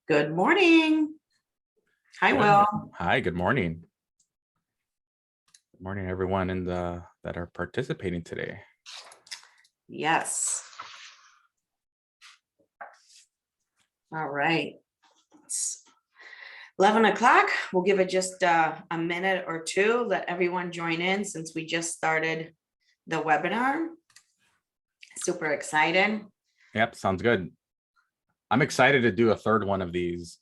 Good morning. Hi, Will. Hi, good morning. Good morning, everyone that are participating today. Yes. All right. It's 11 o'clock. We'll give it just a minute or two, let everyone join in since we just started the webinar. Super excited. Yep, sounds good. I'm excited to do a third one of these.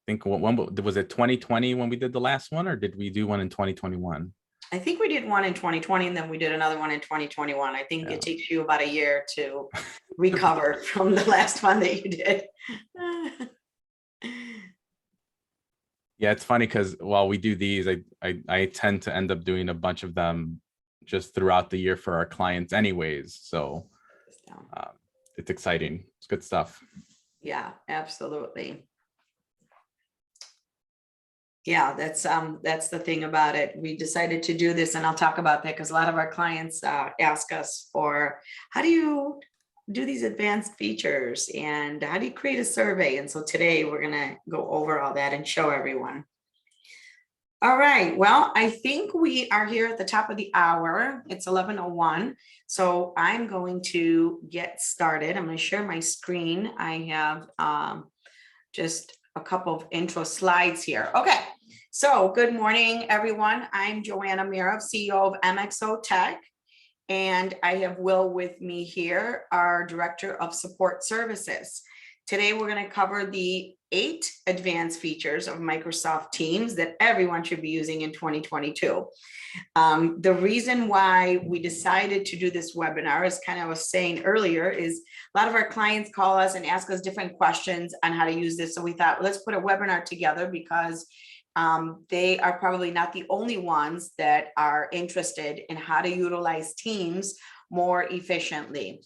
I think when was it 2020 when we did the last one, or did we do one in 2021? I think we did one in 2020 and then we did another one in 2021. I think it takes you about a year to recover from the last one that you did. Yeah, it's funny because while we do these, I tend to end up doing a bunch of them just throughout the year for our clients anyways. So it's exciting. It's good stuff. Yeah, absolutely. Yeah, that's the thing about it. We decided to do this, and I'll talk about that because a lot of our clients ask us for, how do you do these advanced features and how do you create a survey? And so today we're gonna go over all that and show everyone. All right, well, I think we are here at the top of the hour. It's 11:01. So I'm going to get started. I'm going to share my screen. I have just a couple of intro slides here. Okay, so good morning, everyone. I'm Joanna Mirov, CEO of MXO Tech, and I have Will with me here, our Director of Support Services. Today, we're going to cover the 8 advanced features of Microsoft Teams that everyone should be using in 2022. The reason why we decided to do this webinar, as kind of I was saying earlier, is a lot of our clients call us and ask us different questions on how to use this. So we thought, let's put a webinar together because they are probably not the only ones that are interested in how to utilize Teams more efficiently.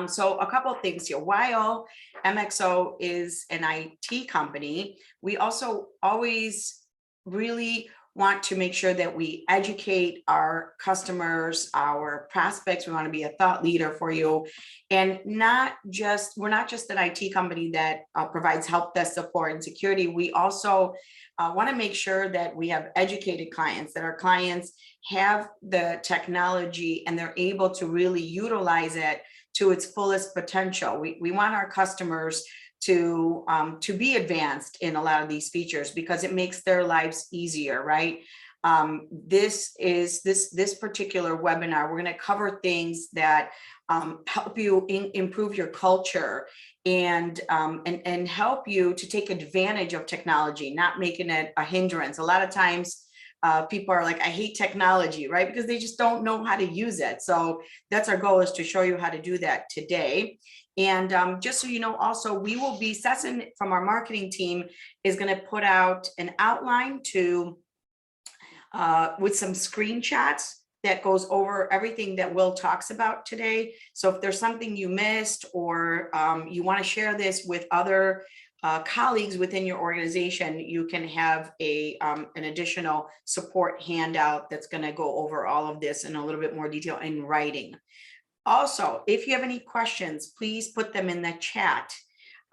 So a couple of things here. While MXO is an IT company, we also always really want to make sure that we educate our customers, our prospects. We want to be a thought leader for you, and we're not just an IT company that provides help desk support and security. We also want to make sure that we have educated clients, that our clients have the technology and they're able to really utilize it to its fullest potential. We want our customers to be advanced in a lot of these features because it makes their lives easier, right? This particular webinar, we're going to cover things that help you improve your culture and help you to take advantage of technology, not making it a hindrance. A lot of times people are like, I hate technology, right? Because they just don't know how to use it. So that's our goal, is to show you how to do that today. And just so you know, also, we will be, Sesson from our marketing team is going to put out an outline to with some screenshots that goes over everything that Will talks about today. So if there's something you missed, or you want to share this with other colleagues within your organization, you can have an additional support handout that's going to go over all of this in a little bit more detail in writing. Also, if you have any questions, please put them in the chat.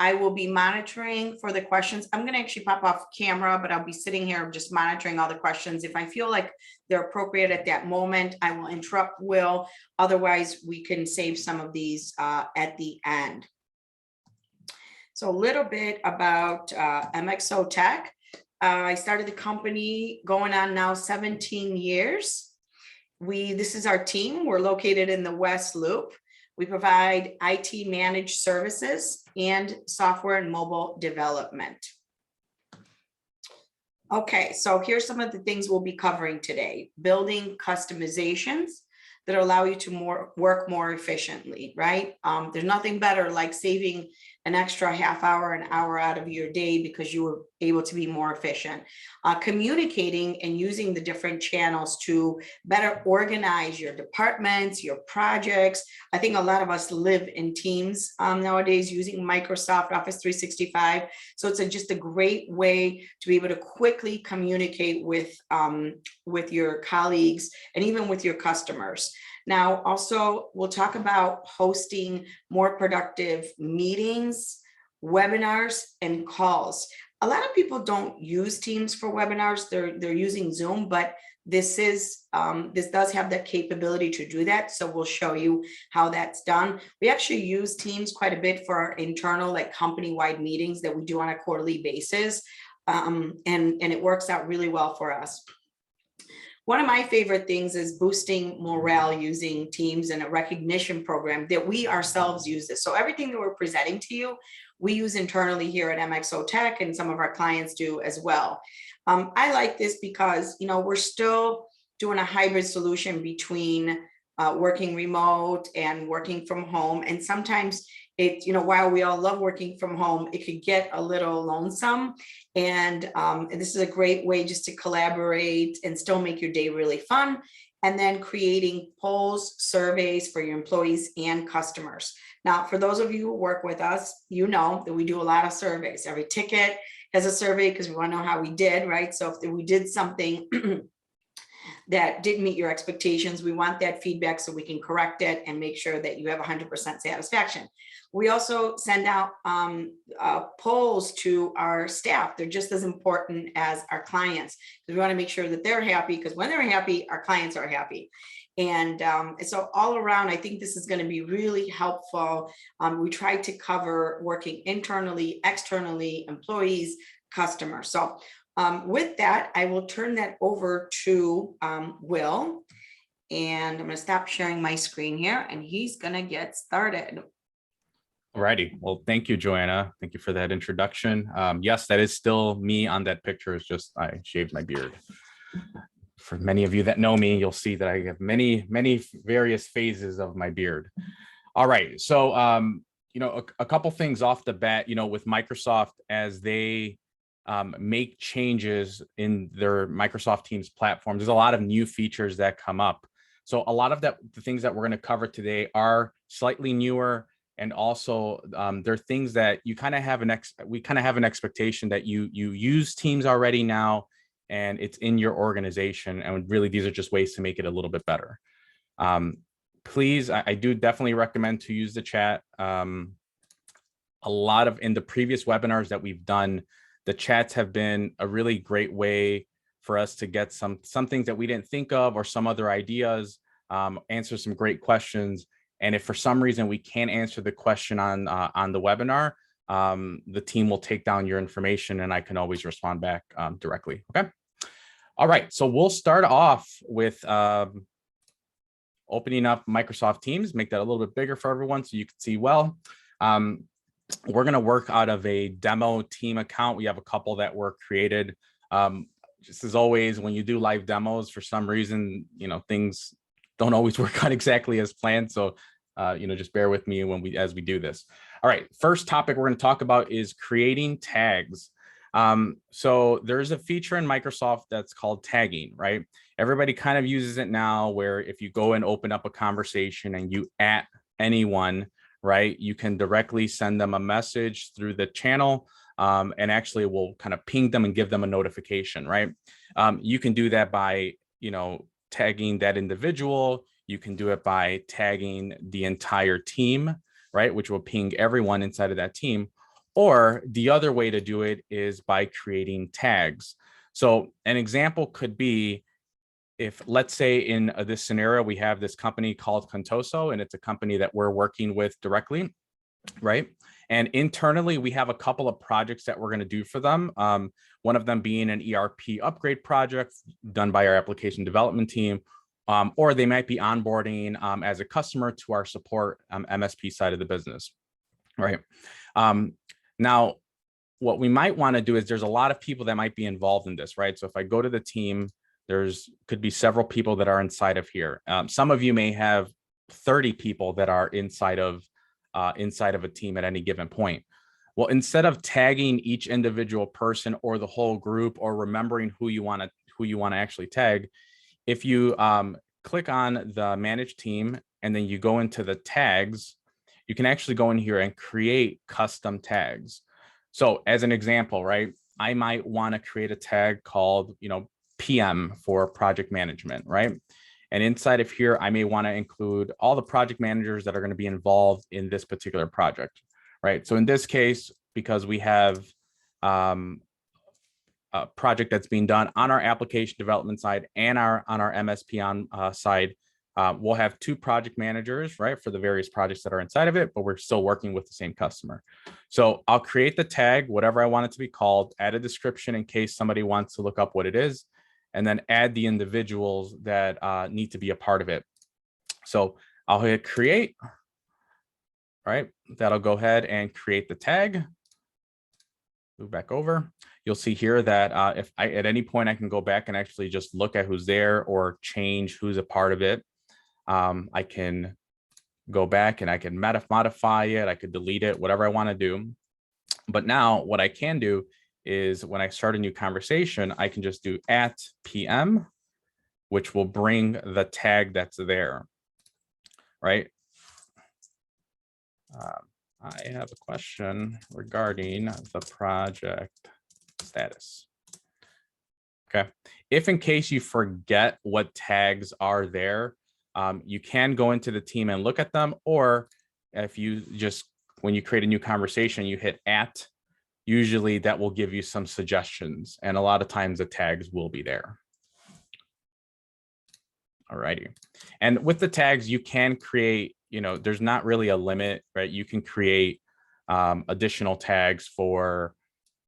I will be monitoring for the questions. I'm going to actually pop off camera, but I'll be sitting here just monitoring all the questions. If I feel like they're appropriate at that moment, I will interrupt Will. Otherwise, we can save some of these at the end. So a little bit about MXO Tech. I started the company going on now 17 years. This is our team. We're located in the West Loop. We provide IT managed services and software and mobile development. Okay, so here's some of the things we'll be covering today. Building customizations that allow you to work more efficiently, right? There's nothing better like saving an extra half hour, an hour out of your day because you were able to be more efficient. Communicating and using the different channels to better organize your departments, your projects. I think a lot of us live in teams nowadays using Microsoft Office 365. So it's just a great way to be able to quickly communicate with your colleagues and even with your customers. Now, also, we'll talk about hosting more productive meetings, webinars and calls. A lot of people don't use Teams for webinars. They're using Zoom, but this does have the capability to do that. So we'll show you how that's done. We actually use Teams quite a bit for our internal, like company-wide meetings that we do on a quarterly basis. And it works out really well for us. One of my favorite things is boosting morale using Teams and a recognition program that we ourselves use this. So everything that we're presenting to you, we use internally here at MXO Tech, and some of our clients do as well. I like this because, we're still doing a hybrid solution between working remote and working from home. And sometimes while we all love working from home, it could get a little lonesome. And this is a great way just to collaborate and still make your day really fun. And then creating polls, surveys for your employees and customers. Now, for those of you who work with us, you know that we do a lot of surveys. Every ticket has a survey because we want to know how we did, right? So if we did something that didn't meet your expectations, we want that feedback so we can correct it and make sure that you have 100% satisfaction. We also send out polls to our staff. They're just as important as our clients. We want to make sure that they're happy, because when they're happy, our clients are happy. And so all around, I think this is going to be really helpful. We try to cover working internally, externally, employees, customers. So with that, I will turn that over to Will, and I'm going to stop sharing my screen here, and he's going to get started. Alrighty. Well, thank you, Joanna. Thank you for that introduction. Yes, that is still me on that picture. It's just I shaved my beard. For many of you that know me, you'll see that I have many various phases of my beard. All right. So, a couple things off the bat, with Microsoft, as they make changes in their Microsoft Teams platform, there's a lot of new features that come up. So a lot of the things that we're going to cover today are slightly newer. And also there are things that you kind of have we kind of have an expectation that you use Teams already now, and it's in your organization. And really, these are just ways to make it a little bit better. Please, I do definitely recommend to use the chat. In the previous webinars that we've done, the chats have been a really great way for us to get some things that we didn't think of, or some other ideas, answer some great questions. And if for some reason we can't answer the question on the webinar, the team will take down your information and I can always respond back directly. Okay. All right. So we'll start off with opening up Microsoft Teams, make that a little bit bigger for everyone so you can see well. We're going to work out of a demo team account. We have a couple that were created. Just as always, when you do live demos, for some reason, things don't always work out exactly as planned. So, just bear with me as we do this. All right. First topic we're going to talk about is creating tags. So there's a feature in Microsoft that's called tagging, right? Everybody kind of uses it now, where if you go and open up a conversation and you @ anyone, right, you can directly send them a message through the channel, and actually it will kind of ping them and give them a notification, right? You can do that by, tagging that individual. You can do it by tagging the entire team, right, which will ping everyone inside of that team. Or the other way to do it is by creating tags. So an example could be, if let's say in this scenario, we have this company called Contoso, and it's a company that we're working with directly, right? And internally, we have a couple of projects that we're going to do for them. One of them being an ERP upgrade project done by our application development team, or they might be onboarding as a customer to our support MSP side of the business, right? Now, what we might want to do is, there's a lot of people that might be involved in this, right? So if I go to the team, could be several people that are inside of here. Some of you may have 30 people that are inside of a team at any given point. Well, instead of tagging each individual person or the whole group, or remembering who you want to actually tag, if you click on the manage team and then you go into the tags, you can actually go in here and create custom tags. So as an example, right, I might want to create a tag called, PM for project management, right? And inside of here, I may want to include all the project managers that are going to be involved in this particular project, right? So in this case, because we have a project that's being done on our application development side and on our MSP side. We'll have 2 project managers, right, for the various projects that are inside of it, but we're still working with the same customer. So I'll create the tag, whatever I want it to be called, add a description in case somebody wants to look up what it is, and then add the individuals that need to be a part of it. So I'll hit create, right? That'll go ahead and create the tag. Move back over. You'll see here that if I, at any point, I can go back and actually just look at who's there or change who's a part of it. I can go back and I can modify it. I could delete it, whatever I want to do. But now what I can do is when I start a new conversation, I can just do @PM, which will bring the tag that's there, right? I have a question regarding the project status. Okay. If in case you forget what tags are there, you can go into the team and look at them, or if you just, when you create a new conversation, you hit @ usually that will give you some suggestions, and a lot of times the tags will be there. All righty. And with the tags, you can create, you know, there's not really a limit, right? You can create additional tags for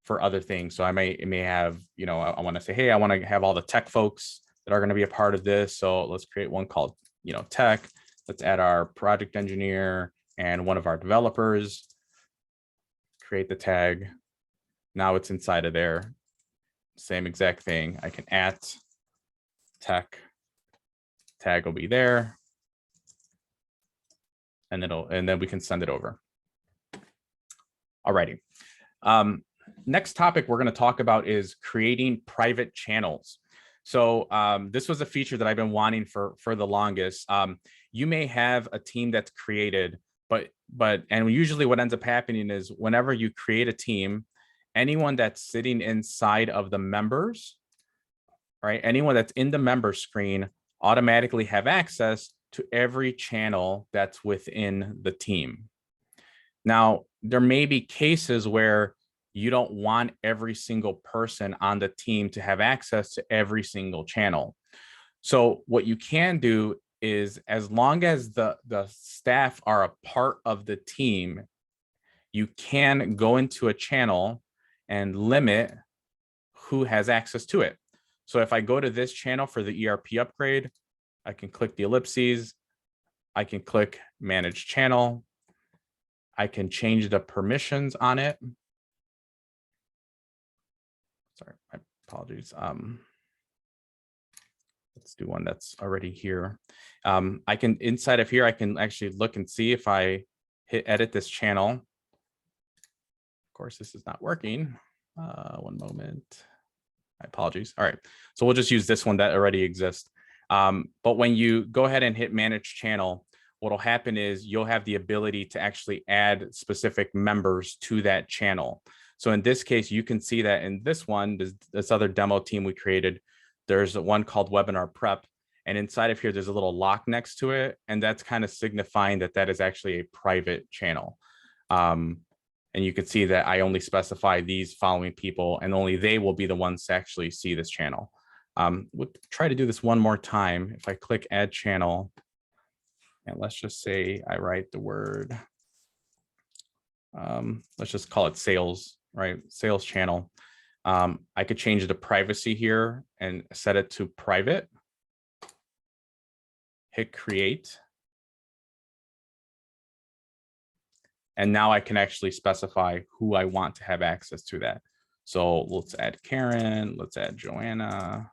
other things. So I may have, you know, I want to say, hey, I want to have all the tech folks that are going to be a part of this. So let's create one called, you know, tech. Let's add our project engineer and one of our developers. Create the tag. Now it's inside of there. Same exact thing. I can @tech. Tag will be there. And then we can send it over. All righty. Next topic we're going to talk about is creating private channels. So this was a feature that I've been wanting for the longest. You may have a team that's created, and usually what ends up happening is whenever you create a team, anyone that's sitting inside of the members, right? Anyone that's in the member screen automatically have access to every channel that's within the team. Now, there may be cases where you don't want every single person on the team to have access to every single channel. So what you can do is, as long as the staff are a part of the team, you can go into a channel and limit who has access to it. So if I go to this channel for the ERP upgrade, I can click the ellipses. I can click manage channel. I can change the permissions on it. Sorry, my apologies. Let's do one that's already here. I can, inside of here, I can actually look and see if I hit edit this channel. Of course, this is not working. One moment. My apologies. All right, so we'll just use this one that already exists. But when you go ahead and hit manage channel, what'll happen is you'll have the ability to actually add specific members to that channel. So in this case, you can see that in this one, this other demo team we created, there's one called webinar prep. And inside of here, there's a little lock next to it. And that's kind of signifying that that is actually a private channel. And you can see that I only specify these following people, and only they will be the ones to actually see this channel. We'll try to do this one more time. If I click add channel, and let's just say I write the word, let's just call it sales, right? Sales channel. I could change the privacy here and set it to private. Hit create. And now I can actually specify who I want to have access to that. So let's add Karen, let's add Joanna,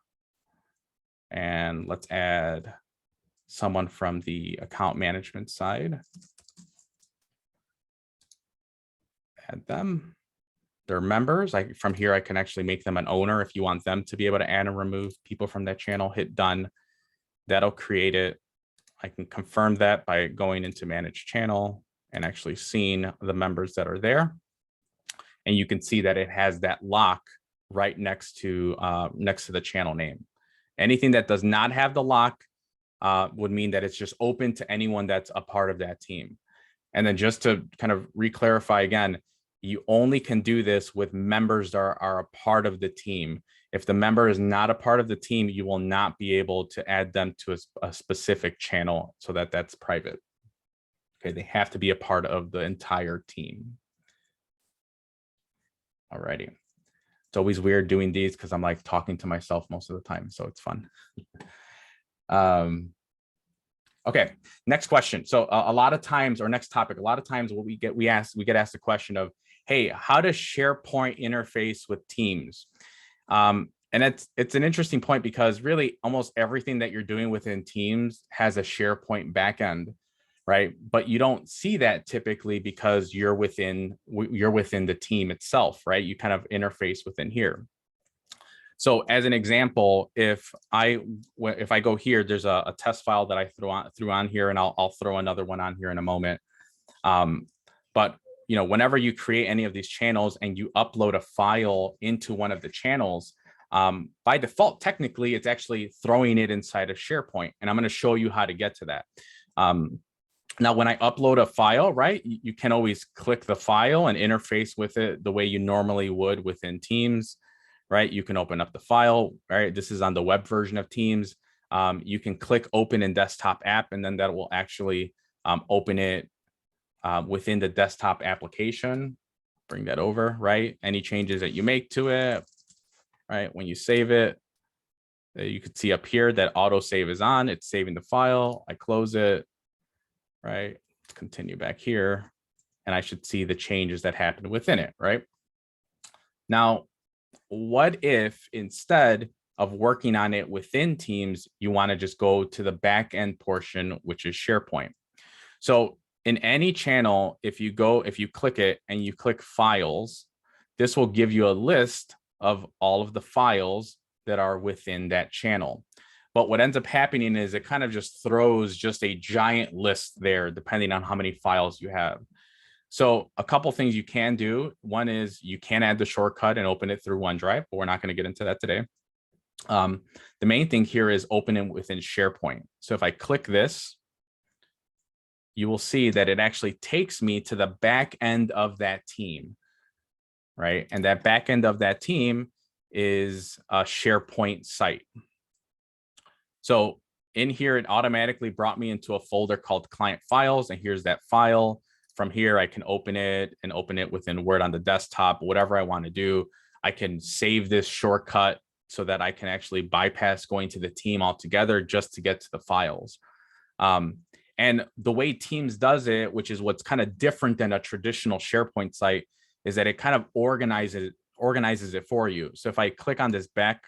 and let's add someone from the account management side. Add them. They're members. From here, I can actually make them an owner if you want them to be able to add and remove people from that channel. Hit done. That'll create it. I can confirm that by going into manage channel and actually seeing the members that are there. And you can see that it has that lock right next to the channel name. Anything that does not have the lock would mean that it's just open to anyone that's a part of that team. And then just to kind of re-clarify again, you only can do this with members that are a part of the team. If the member is not a part of the team, you will not be able to add them to a specific channel so that that's private. Okay, they have to be a part of the entire team. Alrighty. It's always weird doing these because I'm like talking to myself most of the time, so it's fun. Okay, next question. So a lot of times, or next topic, a lot of times what we get asked the question of, hey, how does SharePoint interface with Teams? And it's an interesting point because really almost everything that you're doing within Teams has a SharePoint backend, right? But you don't see that typically because you're within the team itself, right? You kind of interface within here. So as an example, if I go here, there's a test file that I threw on here, and I'll throw another one on here in a moment. But whenever you create any of these channels and you upload a file into one of the channels, by default, technically, it's actually throwing it inside of SharePoint, and I'm going to show you how to get to that. Now, when I upload a file, right, you can always click the file and interface with it the way you normally would within Teams. Right, you can open up the file, right? This is on the web version of Teams. You can click open in desktop app, and then that will actually open it within the desktop application. Bring that over, right? Any changes that you make to it, right? When you save it, you can see up here that auto save is on. It's saving the file. I close it, right? Let's continue back here, and I should see the changes that happened within it, right? Now, what if instead of working on it within Teams, you want to just go to the back end portion, which is SharePoint? So in any channel, if you click it and you click files, this will give you a list of all of the files that are within that channel. But what ends up happening is it kind of just throws just a giant list there, depending on how many files you have. So a couple things you can do. One is you can add the shortcut and open it through OneDrive, but we're not going to get into that today. The main thing here is open it within SharePoint. So if I click this, you will see that it actually takes me to the back end of that team, right? And that back end of that team is a SharePoint site. So in here, it automatically brought me into a folder called Client Files, and here's that file. From here, I can open it within Word on the desktop, whatever I want to do. I can save this shortcut so that I can actually bypass going to the team altogether just to get to the files. And the way Teams does it, which is what's kind of different than a traditional SharePoint site, is that it kind of organizes it for you. So if I click on this back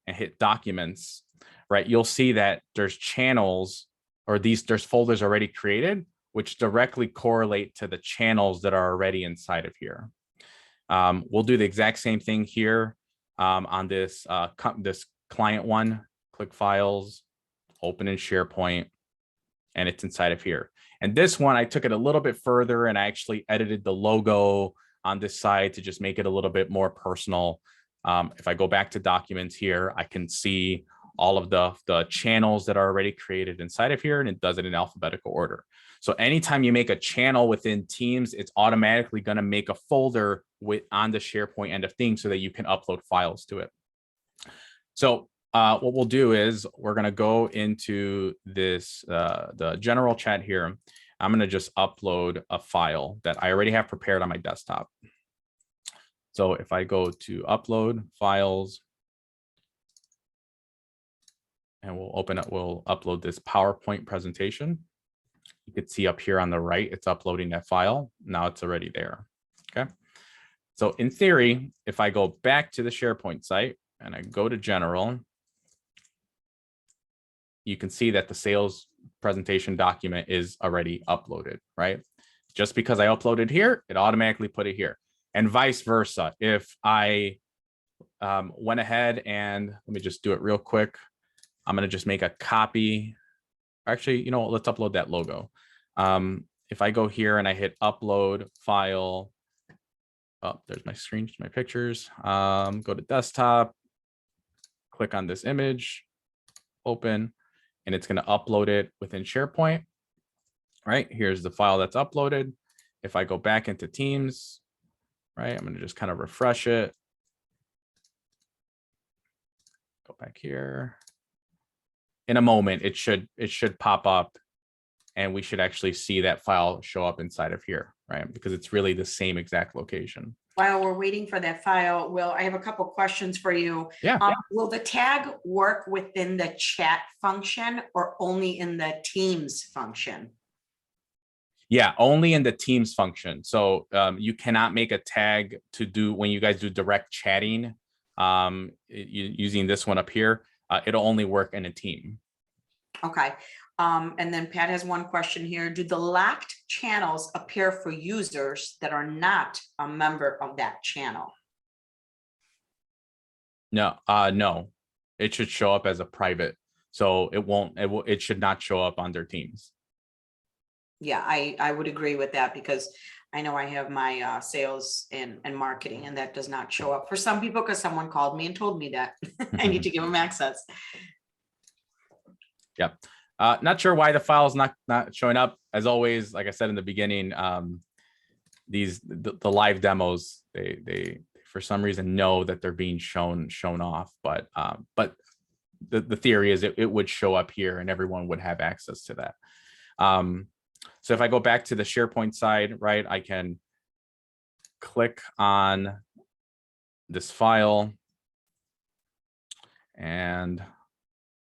and hit Documents, right, you'll see that there's channels, or there's folders already created, which directly correlate to the channels that are already inside of here. We'll do the exact same thing here on this client one. Click Files, open in SharePoint, and it's inside of here. And this one, I took it a little bit further, and I actually edited the logo on this side to just make it a little bit more personal. If I go back to Documents here, I can see all of the channels that are already created inside of here, and it does it in alphabetical order. So anytime you make a channel within Teams, it's automatically going to make a folder on the SharePoint end of things so that you can upload files to it. So what we'll do is we're going to go into this, the general chat here. I'm going to just upload a file that I already have prepared on my desktop. So if I go to Upload Files, and we'll upload this PowerPoint presentation. You could see up here on the right, it's uploading that file. Now it's already there, okay? So in theory, if I go back to the SharePoint site and I go to General, you can see that the sales presentation document is already uploaded, right? Just because I uploaded here, it automatically put it here. And vice versa. If I went ahead and, let me just do it real quick. I'm going to just make a copy. Actually, let's upload that logo. If I go here and I hit upload file, oh, there's my screen, my pictures. Go to desktop, click on this image, open, and it's going to upload it within SharePoint. Right, here's the file that's uploaded. If I go back into Teams, right? I'm going to just kind of refresh it. Go back here. In a moment, it should pop up, and we should actually see that file show up inside of here, right? Because it's really the same exact location. While we're waiting for that file, Will, I have a couple questions for you. Yeah. Will the tag work within the chat function or only in the Teams function? Yeah, only in the Teams function. So you cannot make a tag to do when you guys do direct chatting using this one up here. It'll only work in a team. Okay. And then Pat has one question here. Do the locked channels appear for users that are not a member of that channel? No, no, it should show up as a private. So it should not show up on their Teams. Yeah, I would agree with that because I know I have my sales and marketing, and that does not show up for some people because someone called me and told me that I need to give them access. Yep. Not sure why the file is not showing up. As always, like I said in the beginning, the live demos, they for some reason know that they're being shown off, but the theory is it would show up here and everyone would have access to that. So if I go back to the SharePoint side, right, I can click on this file and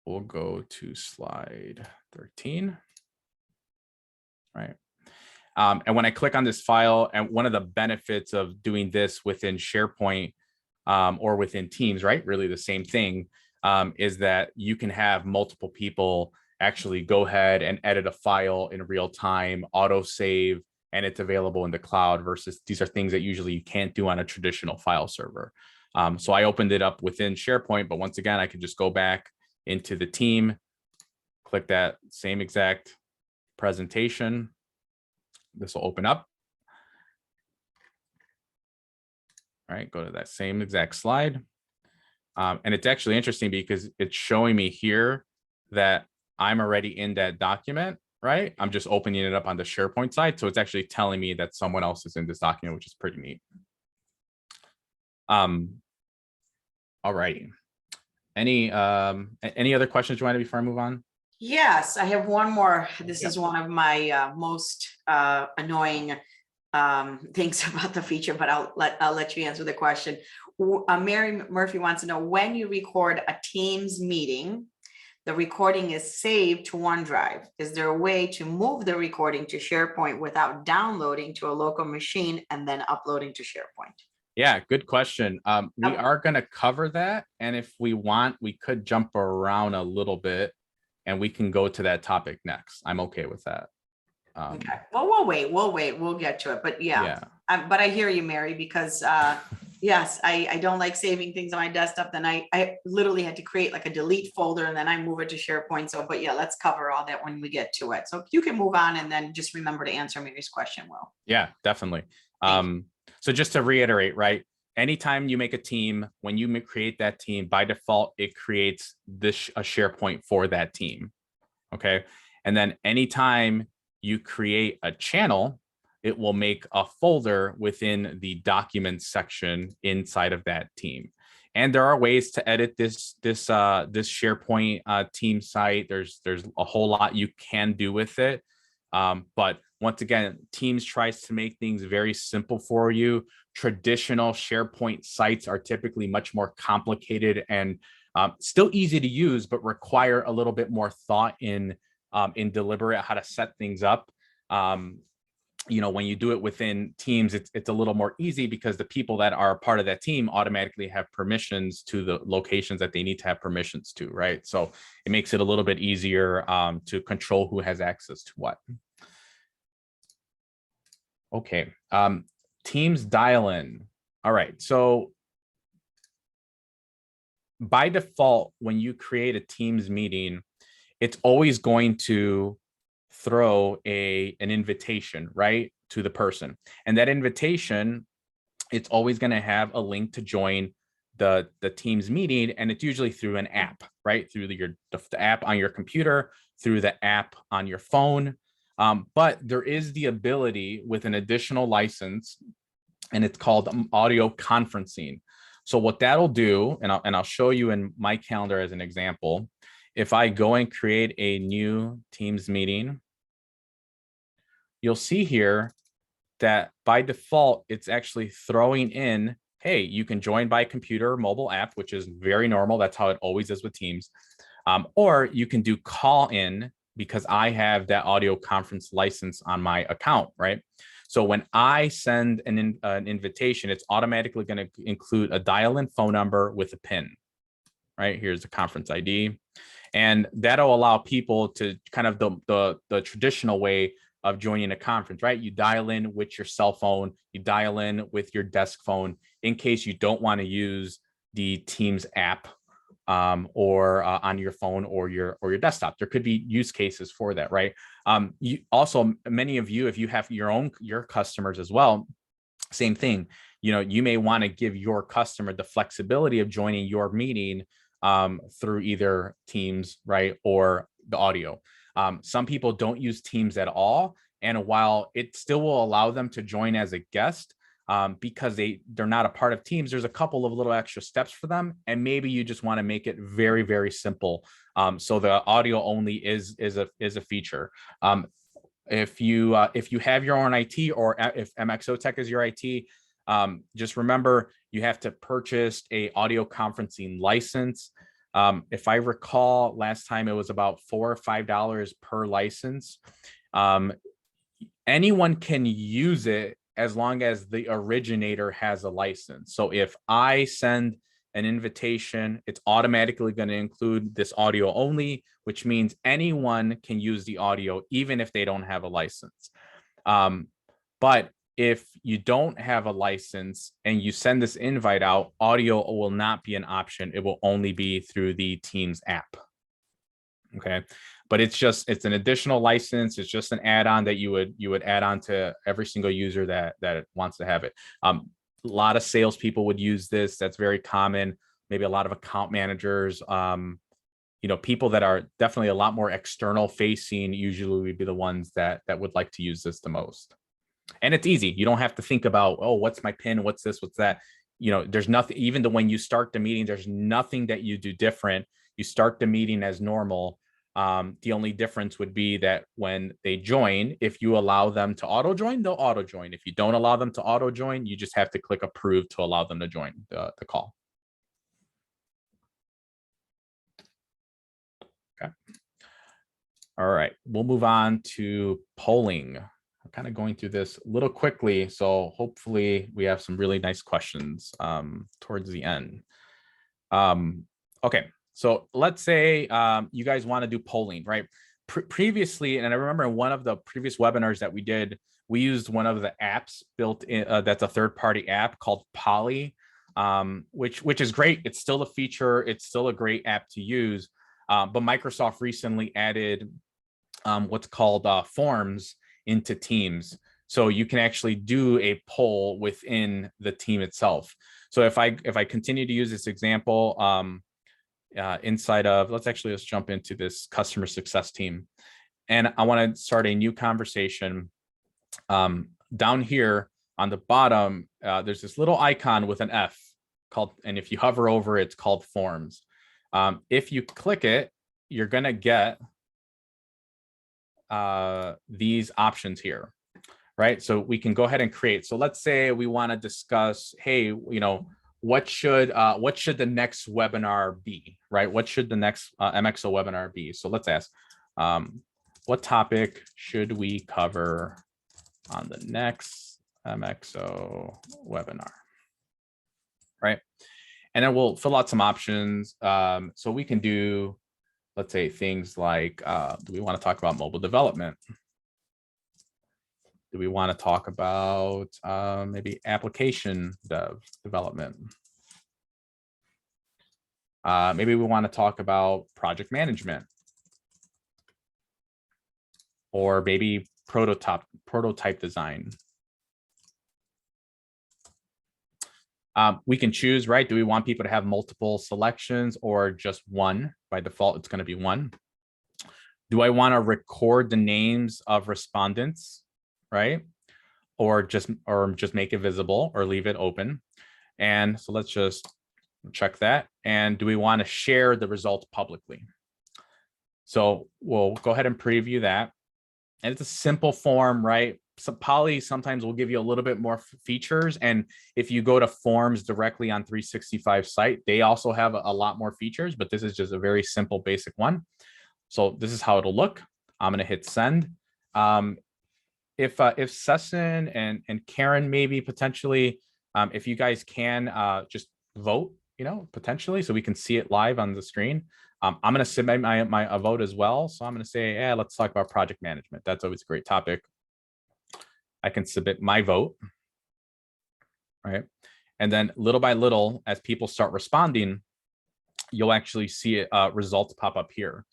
we'll go to slide 13, right? And when I click on this file, and one of the benefits of doing this within SharePoint or within Teams, right, really the same thing, is that you can have multiple people actually go ahead and edit a file in real time, auto save, and it's available in the cloud versus these are things that usually you can't do on a traditional file server. So I opened it up within SharePoint, but once again, I can just go back into the team, click that same exact presentation. This will open up. All right, go to that same exact slide. And it's actually interesting because it's showing me here that I'm already in that document, right? I'm just opening it up on the SharePoint side. So it's actually telling me that someone else is in this document, which is pretty neat. All righty. Any other questions you want to before I move on? Yes, I have one more. This is one of my most annoying things about the feature, but I'll let you answer the question. Mary Murphy wants to know, when you record a Teams meeting, the recording is saved to OneDrive. Is there a way to move the recording to SharePoint without downloading to a local machine and then uploading to SharePoint? Yeah, good question. We are going to cover that. And if we want, we could jump around a little bit and we can go to that topic next. I'm okay with that. Okay, well, we'll wait, we'll get to it, but yeah. But I hear you, Mary, because yes, I don't like saving things on my desktop. Then I literally had to create like a delete folder and then I move it to SharePoint. So, but yeah, let's cover all that when we get to it. So you can move on and then just remember to answer Mary's question, Will. Yeah, definitely. So just to reiterate, right? Anytime you make a team, when you create that team, by default, it creates a SharePoint for that team. Okay. And then anytime you create a channel, it will make a folder within the documents section inside of that team. And there are ways to edit this SharePoint team site. There's a whole lot you can do with it. But once again, Teams tries to make things very simple for you. Traditional SharePoint sites are typically much more complicated and still easy to use, but require a little bit more thought in deliberate how to set things up. You know, when you do it within Teams, it's a little more easy because the people that are part of that team automatically have permissions to the locations that they need to have permissions to, right? So it makes it a little bit easier to control who has access to what. Okay, Teams dial-in. All right, so by default, when you create a Teams meeting, it's always going to throw an invitation, right, to the person. And that invitation, it's always going to have a link to join the Teams meeting. And it's usually through an app, right? Through the app on your computer, through the app on your phone. But there is the ability with an additional license and it's called audio conferencing. So what that'll do, and I'll show you in my calendar as an example, if I go and create a new Teams meeting, you'll see here that by default, it's actually throwing in, hey, you can join by computer or mobile app, which is very normal. That's how it always is with Teams. Or you can do call in, because I have that audio conference license on my account, right? So when I send an invitation, it's automatically going to include a dial-in phone number with a PIN, right? Here's the conference ID. And that'll allow people to kind of the traditional way of joining a conference, right? You dial in with your cell phone, you dial in with your desk phone in case you don't want to use the Teams app or on your phone or your desktop. There could be use cases for that, right? You also, many of you, if you have your customers as well, same thing. You may want to give your customer the flexibility of joining your meeting through either Teams, right, or the audio. Some people don't use Teams at all, and while it still will allow them to join as a guest, because they're not a part of Teams, there's a couple of little extra steps for them, and maybe you just want to make it very, very simple. So the audio only is a feature. If you have your own IT, or if MXO Tech is your IT, just remember you have to purchase a audio conferencing license. If I recall, last time it was about $4 or $5 per license. Anyone can use it as long as the originator has a license. So if I send an invitation, it's automatically going to include this audio only, which means anyone can use the audio even if they don't have a license. But if you don't have a license and you send this invite out, audio will not be an option. It will only be through the Teams app. Okay, but it's an additional license. It's just an add-on that you would add on to every single user that wants to have it. A lot of salespeople would use this. That's very common. Maybe a lot of account managers, people that are definitely a lot more external facing usually would be the ones that would like to use this the most. And it's easy. You don't have to think about, oh, what's my PIN? What's this? What's that? There's nothing, even when you start the meeting, there's nothing that you do different. You start the meeting as normal. The only difference would be that when they join, if you allow them to auto join, they'll auto join. If you don't allow them to auto join, you just have to click approve to allow them to join the call. Okay. All right, we'll move on to polling. I'm kind of going through this a little quickly, so hopefully we have some really nice questions towards the end. Okay, so let's say you guys want to do polling, right? Previously, and I remember in one of the previous webinars that we did, we used one of the apps built in, that's a third-party app called Poly, which is great. It's still a feature. It's still a great app to use. But Microsoft recently added what's called forms into Teams. So you can actually do a poll within the team itself. So if I continue to use this example inside of, let's jump into this customer success team. And I want to start a new conversation. Down here on the bottom, there's this little icon with an F called, and if you hover over it, it's called forms. If you click it, you're going to get these options here, right? So we can go ahead and create. So let's say we want to discuss, hey, what should the next webinar be, right? What should the next MXO webinar be? So let's ask, what topic should we cover on the next MXO webinar, right? And then we'll fill out some options. So we can do, let's say, things like, do we want to talk about mobile development? Do we want to talk about maybe application development? Maybe we want to talk about project management, or maybe prototype design. We can choose, right? Do we want people to have multiple selections or just one? By default, it's going to be one. Do I want to record the names of respondents, right? or just make it visible or leave it open. And so let's just check that. And do we want to share the results publicly? So we'll go ahead and preview that. And it's a simple form, right? So Poly sometimes will give you a little bit more features. And if you go to forms directly on 365 site, they also have a lot more features, but this is just a very simple basic one. So this is how it'll look. I'm going to hit send. If Sesson and Karen, maybe potentially, if you guys can just vote, potentially, so we can see it live on the screen. I'm going to submit my vote as well. So I'm going to say, yeah, let's talk about project management. That's always a great topic. I can submit my vote, right? And then little by little, as people start responding, you'll actually see results pop up here,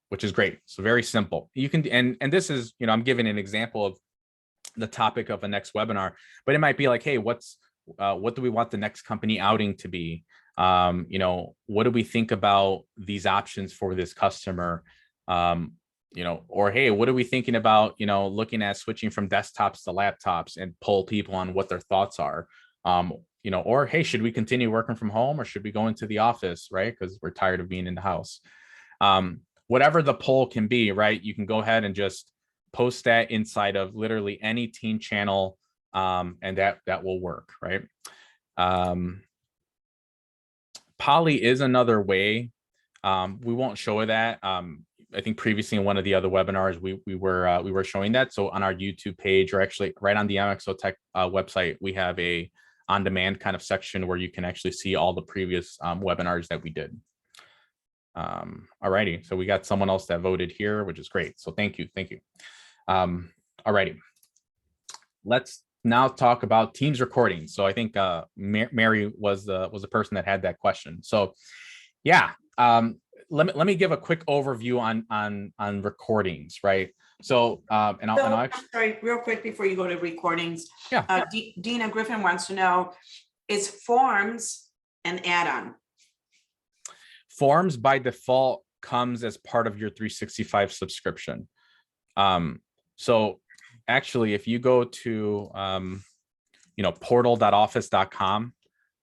which is great. So very simple. You can, and this is, I'm giving an example of the topic of a next webinar, but it might be like, hey, what do we want the next company outing to be? What do we think about these options for this customer? Or hey, what are we thinking about, looking at switching from desktops to laptops, and poll people on what their thoughts are. Or hey, should we continue working from home, or should we go into the office, right? Because we're tired of being in the house. Whatever the poll can be, right? You can go ahead and just post that inside of literally any team channel, and that will work, right? Poly is another way. We won't show that. I think previously in one of the other webinars, we were showing that. So on our YouTube page, or actually right on the MXO Tech website, we have a on-demand kind of section where you can actually see all the previous webinars that we did. Alrighty, so we got someone else that voted here, which is great. So thank you. Alrighty, let's now talk about Teams recording. So I think Mary was the person that had that question. So yeah, let me give a quick overview on recordings, right? So and I'll actually, sorry, real quick before you go to recordings. Yeah. Dina Griffin wants to know, is forms an add-on? Forms by default comes as part of your 365 subscription. So actually, if you go to portal.office.com,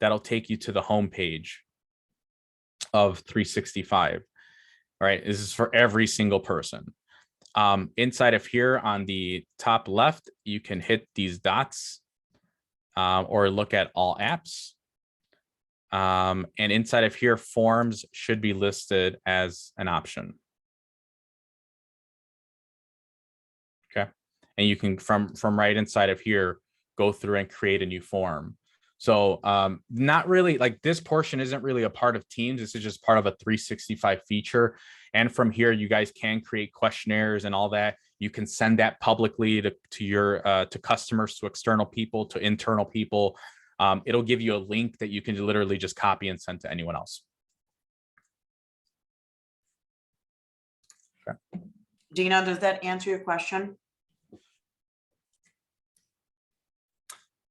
that'll take you to the home page of 365. All right, this is for every single person. Inside of here on the top left, you can hit these dots or look at all apps. And inside of here, forms should be listed as an option. Okay, and you can from right inside of here go through and create a new form. So not really, like, this portion isn't really a part of Teams. This is just part of a 365 feature. And from here, you guys can create questionnaires and all that. You can send that publicly to your to customers, to external people, to internal people. It'll give you a link that you can literally just copy and send to anyone else. Okay. Dina, does that answer your question?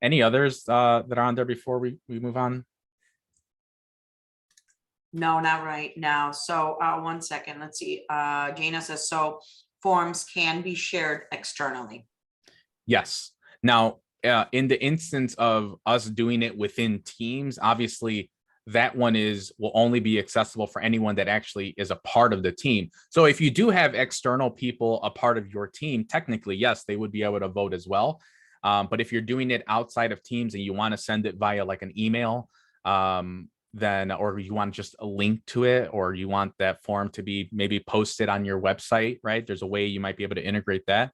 Any others that are on there before we move on? No, not right now. So 1 second, let's see. Jana says, so forms can be shared externally. Yes. Now, in the instance of us doing it within Teams, obviously that one will only be accessible for anyone that actually is a part of the team. So if you do have external people a part of your team, technically, yes, they would be able to vote as well. But if you're doing it outside of Teams and you want to send it via like an email, then, or you want just a link to it, or you want that form to be maybe posted on your website, right? There's a way you might be able to integrate that.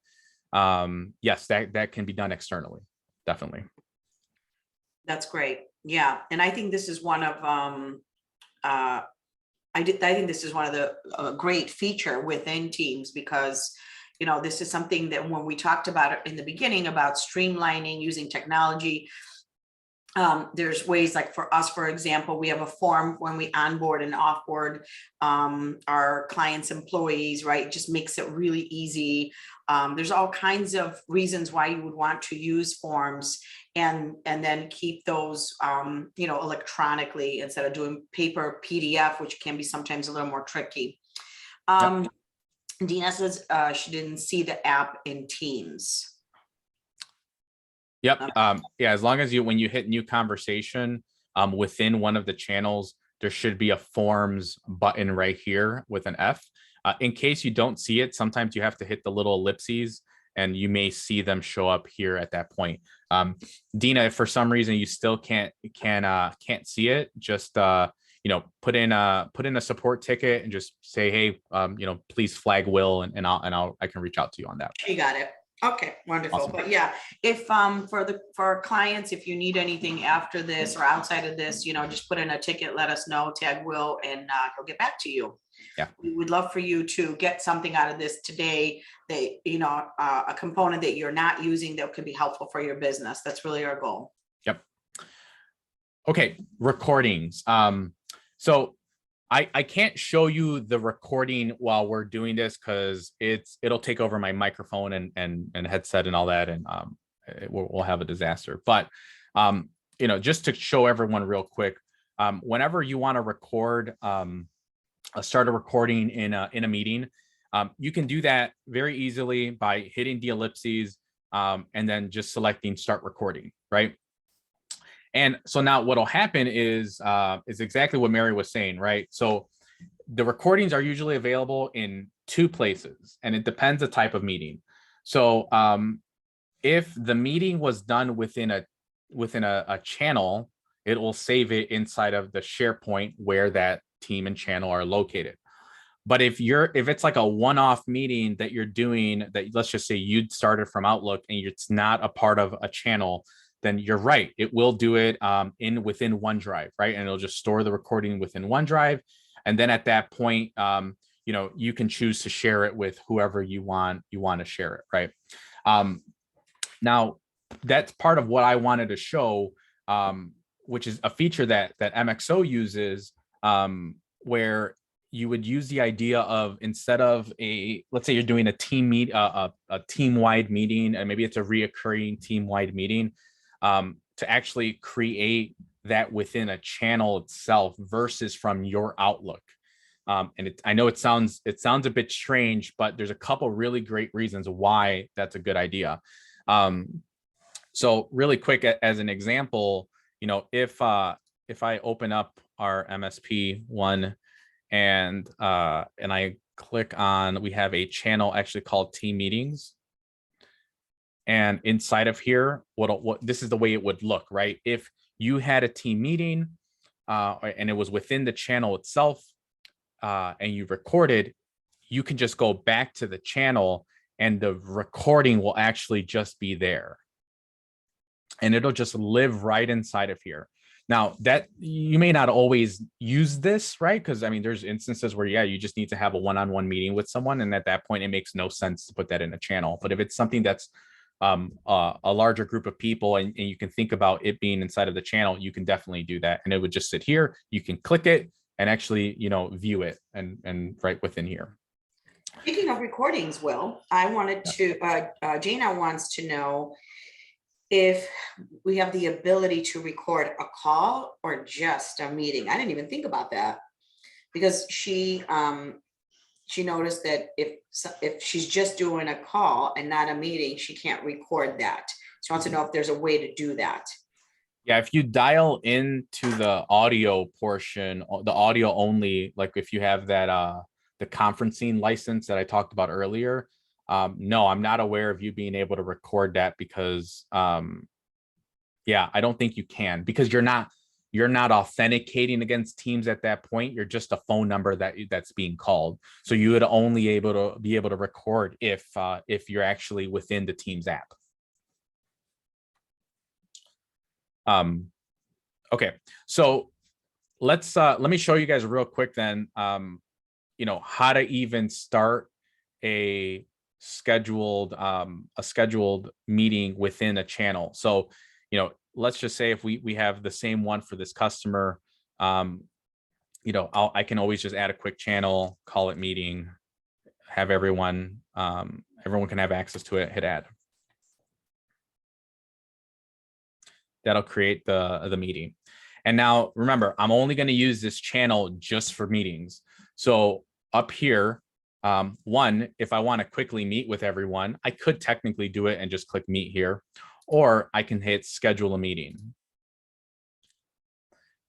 Yes, that can be done externally, definitely. That's great. Yeah, and I think this is one of I think this is one of the great feature within Teams, because this is something that when we talked about it in the beginning about streamlining using technology, there's ways, like for us, for example, we have a form when we onboard and offboard our clients' employees, right? It just makes it really easy. There's all kinds of reasons why you would want to use forms and then keep those, electronically instead of doing paper PDF, which can be sometimes a little more tricky. Dina says she didn't see the app in Teams. Yep. Okay. Yeah, as long as when you hit new conversation, within one of the channels, there should be a forms button right here with an F. In case you don't see it, sometimes you have to hit the little ellipses and you may see them show up here at that point. Dina, if for some reason you still can't see it, just put in a support ticket and just say, hey, please flag Will, and I can reach out to you on that. You got it. Okay, wonderful. Awesome. But yeah, if for our clients, if you need anything after this or outside of this, just put in a ticket, let us know, tag Will, and he'll get back to you. Yeah. We would love for you to get something out of this today that, a component that you're not using that could be helpful for your business. That's really our goal. Yep. Okay, recordings. So I can't show you the recording while we're doing this because it'll take over my microphone and headset and all that, and we'll have a disaster. But just to show everyone real quick, whenever you want to record, start a recording in a meeting, you can do that very easily by hitting the ellipses and then just selecting start recording, right? And so now what'll happen is exactly what Mary was saying, right? So the recordings are usually available in two places, and it depends the type of meeting. So if the meeting was done within a channel, it will save it inside of the SharePoint where that team and channel are located. But if it's like a one-off meeting that you're doing, that let's just say you'd started from Outlook and it's not a part of a channel, then you're right. It will do it within OneDrive, right? And it'll just store the recording within OneDrive. And then at that point, you can choose to share it with whoever you want to share it, right? Now, that's part of what I wanted to show, which is a feature that MXO uses, where you would use the idea of, instead of let's say you're doing a team-wide meeting, and maybe it's a reoccurring team-wide meeting, to actually create that within a channel itself versus from your Outlook. And I know it sounds a bit strange, but there's a couple really great reasons why that's a good idea. So really quick, as an example, if I open up our MSP one and I click on, we have a channel actually called Team Meetings. And inside of here, what this is the way it would look, right? If you had a team meeting and it was within the channel itself, and you recorded, you can just go back to the channel and the recording will actually just be there. And it'll just live right inside of here. Now, that you may not always use this, right? Because there's instances where, you just need to have a one-on-one meeting with someone. And at that point, it makes no sense to put that in a channel. But if it's something that's a larger group of people and you can think about it being inside of the channel, you can definitely do that. And it would just sit here. You can click it and actually, view it and right within here. Speaking of recordings, Will, I wanted to, Gina wants to know if we have the ability to record a call or just a meeting. I didn't even think about that, because she noticed that if she's just doing a call and not a meeting, she can't record that. She wants to know if there's a way to do that. Yeah, if you dial into the audio portion, the audio only, like if you have that the conferencing license that I talked about earlier, no, I'm not aware of you being able to record that, because I don't think you can, because you're not authenticating against Teams at that point. You're just a phone number that's being called. So you would only be able to record if you're actually within the Teams app. Okay, so let me show you guys real quick then, how to even start a scheduled meeting within a channel. So, let's just say if we have the same one for this customer, I can always just add a quick channel, call it meeting, have everyone can have access to it, hit add. That'll create the meeting. And now remember, I'm only going to use this channel just for meetings. So up here, one, if I want to quickly meet with everyone, I could technically do it and just click meet here. or I can hit schedule a meeting.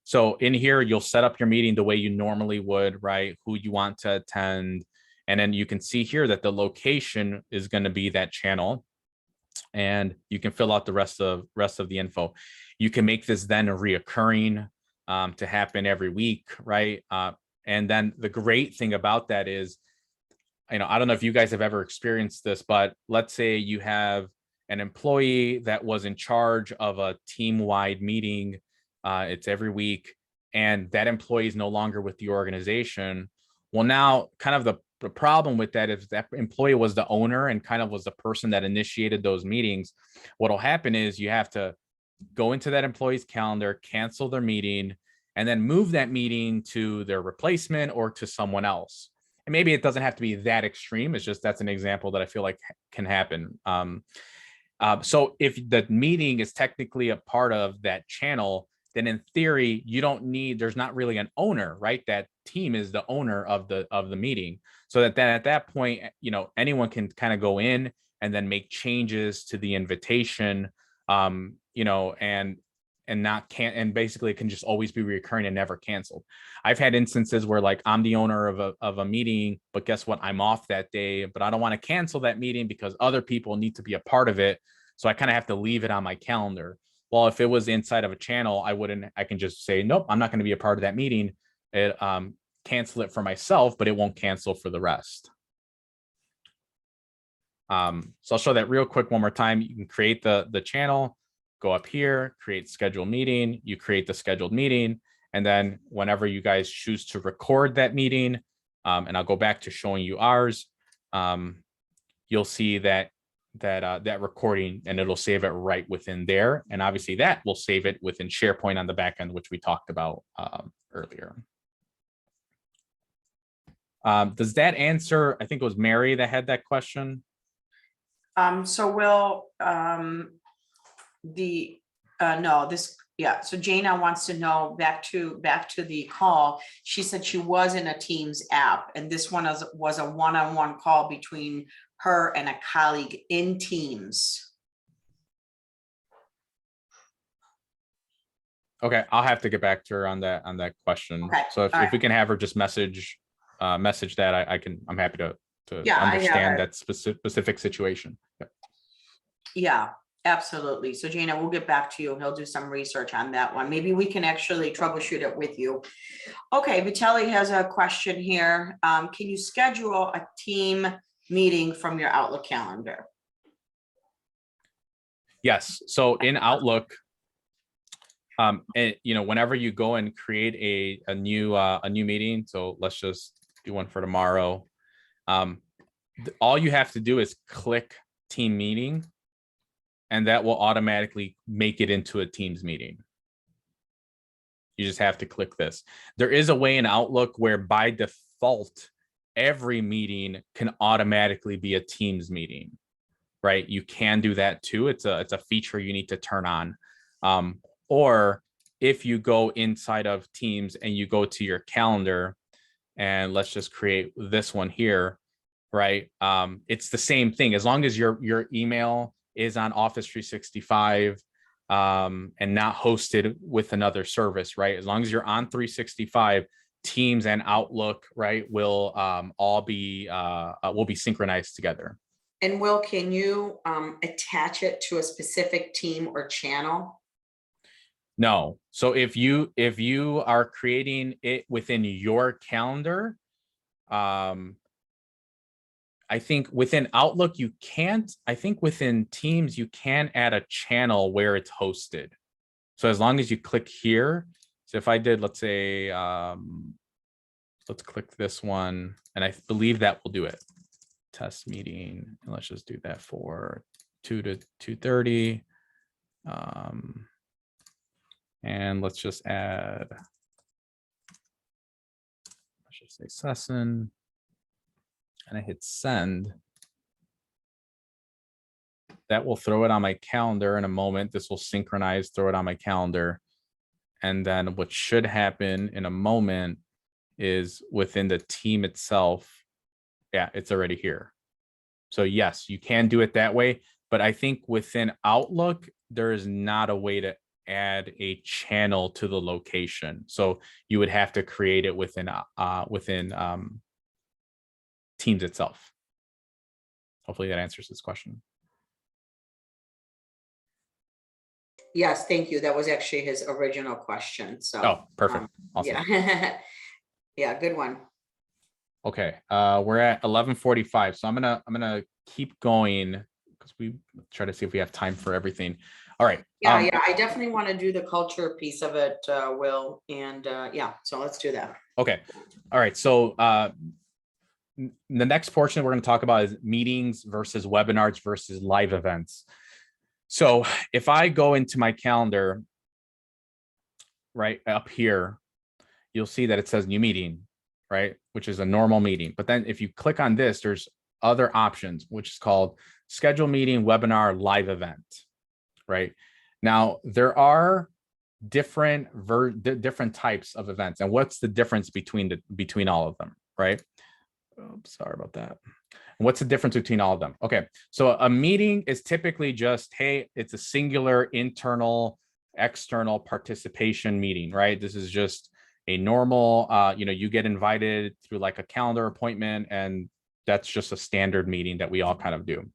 So in here, you'll set up your meeting the way you normally would, right? Who you want to attend. And then you can see here that the location is going to be that channel. And you can fill out the rest of the info. You can make this then a reoccurring to happen every week, right? And then the great thing about that is, I don't know if you guys have ever experienced this, but let's say you have an employee that was in charge of a team-wide meeting. It's every week, and that employee is no longer with the organization. Well, now kind of the problem with that is that employee was the owner and kind of was the person that initiated those meetings. What'll happen is you have to go into that employee's calendar, cancel their meeting, and then move that meeting to their replacement or to someone else. And maybe it doesn't have to be that extreme. It's just that's an example that I feel like can happen. So if the meeting is technically a part of that channel, then in theory, there's not really an owner, right? That team is the owner of the meeting. So that then at that point, anyone can kind of go in and then make changes to the invitation, and basically it can just always be recurring and never canceled. I've had instances where like I'm the owner of a meeting, but guess what? I'm off that day, but I don't want to cancel that meeting because other people need to be a part of it. So I kind of have to leave it on my calendar. Well, if it was inside of a channel, I can just say, nope, I'm not going to be a part of that meeting. Cancel it for myself, but it won't cancel for the rest. So I'll show that real quick one more time. You can create the channel, go up here, create scheduled meeting. You create the scheduled meeting. And then whenever you guys choose to record that meeting, and I'll go back to showing you ours, you'll see that recording, and it'll save it right within there. And obviously that will save it within SharePoint on the back end, which we talked about earlier. Does that answer? I think it was Mary that had that question. So Will, so Jana wants to know, back to the call. She said she was in a Teams app, and this one was a one-on-one call between her and a colleague in Teams. Okay, I'll have to get back to her on that question. Okay. So if we can have her just message that, I'm happy to understand that specific situation. Yeah, absolutely. So Jana, we'll get back to you. He'll do some research on that one. Maybe we can actually troubleshoot it with you. Okay, Vitaly has a question here. Can you schedule a team meeting from your Outlook calendar? Yes. So in Outlook, whenever you go and create a new meeting, so let's just do one for tomorrow. All you have to do is click team meeting, and that will automatically make it into a Teams meeting. You just have to click this. There is a way in Outlook where by default, every meeting can automatically be a Teams meeting, right? You can do that too. It's a feature you need to turn on. Or if you go inside of Teams and you go to your calendar, and let's just create this one here, right? It's the same thing. As long as your email is on Office 365 and not hosted with another service, right? As long as you're on 365, Teams and Outlook, right, will be synchronized together. And Will, can you attach it to a specific team or channel? No. So if you are creating it within your calendar, I think within Outlook you can't. I think within Teams you can add a channel where it's hosted. So as long as you click here, so if I did, let's say, let's click this one, and I believe that will do it. Test meeting, and let's just do that for 2 to 2:30. And let's just add, let's just say session, and I hit send. That will throw it on my calendar in a moment. This will synchronize, throw it on my calendar. And then what should happen in a moment is within the team itself. Yeah, it's already here. So yes, you can do it that way, but I think within Outlook, there is not a way to add a channel to the location. So you would have to create it within Teams itself. Hopefully that answers this question. Yes, thank you. That was actually his original question. So, Oh, perfect. Awesome. Yeah. Yeah, good one. Okay, we're at 11:45, so I'm gonna keep going because we try to see if we have time for everything. All right. Yeah, yeah, I definitely want to do the culture piece of it, Will, and yeah, so let's do that. Okay. All right. So the next portion we're going to talk about is meetings versus webinars versus live events. So if I go into my calendar right up here, you'll see that it says new meeting, right? Which is a normal meeting. But then if you click on this, there's other options, which is called schedule meeting, webinar, live event, right? Now, there are different types of events. And what's the difference between all of them, right? Oh, sorry about that. What's the difference between all of them? Okay, so a meeting is typically just, hey, it's a singular internal, external participation meeting, right? This is just a normal, you get invited through like a calendar appointment, and that's just a standard meeting that we all kind of do.